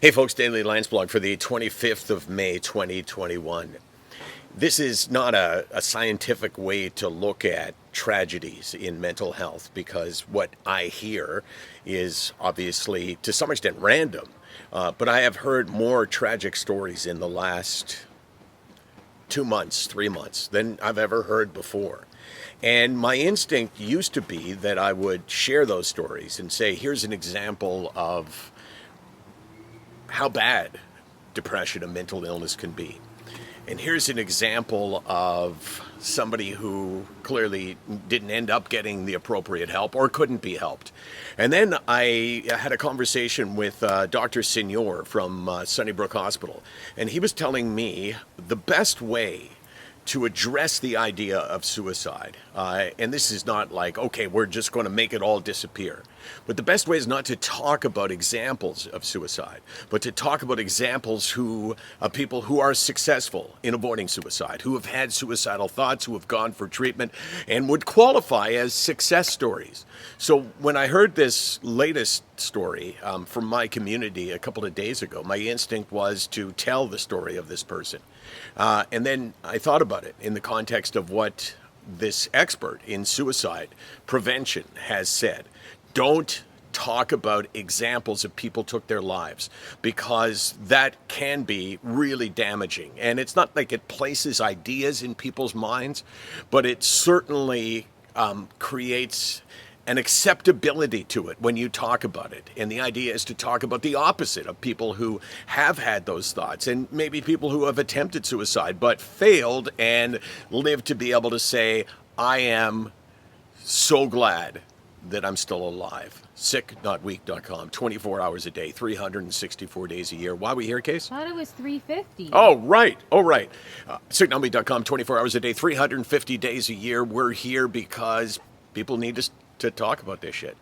Hey folks, Daily Landsblog for the 25th of May 2021. This is not a scientific way to look at tragedies in mental health because what I hear is obviously to some extent random. But I have heard more tragic stories in the last 2 months, 3 months than I've ever heard before. And my instinct used to be that I would share those stories and say, here's an example of how bad depression and mental illness can be. And here's an example of somebody who clearly didn't end up getting the appropriate help or couldn't be helped. And then I had a conversation with Dr. Senior from Sunnybrook Hospital, and he was telling me the best way to address the idea of suicide. And this is not like, okay, we're just going to make it all disappear. But the best way is not to talk about examples of suicide, but to talk about examples of people who are successful in avoiding suicide, who have had suicidal thoughts, who have gone for treatment, and would qualify as success stories. So when I heard this latest story from my community a couple of days ago, my instinct was to tell the story of this person. And then I thought about it in the context of what this expert in suicide prevention has said. Don't talk about examples of people took their lives because that can be really damaging. And it's not like it places ideas in people's minds, but it certainly creates an acceptability to it when you talk about it. And the idea is to talk about the opposite of people who have had those thoughts and maybe people who have attempted suicide but failed and lived to be able to say, I am so glad that I'm still alive. Sick.weak.com, 24 hours a day, 364 days a year. Why are we here, Case? I thought it was 350. Oh, right. Sick.weak.com, 24 hours a day, 350 days a year. We're here because people need to talk about this shit.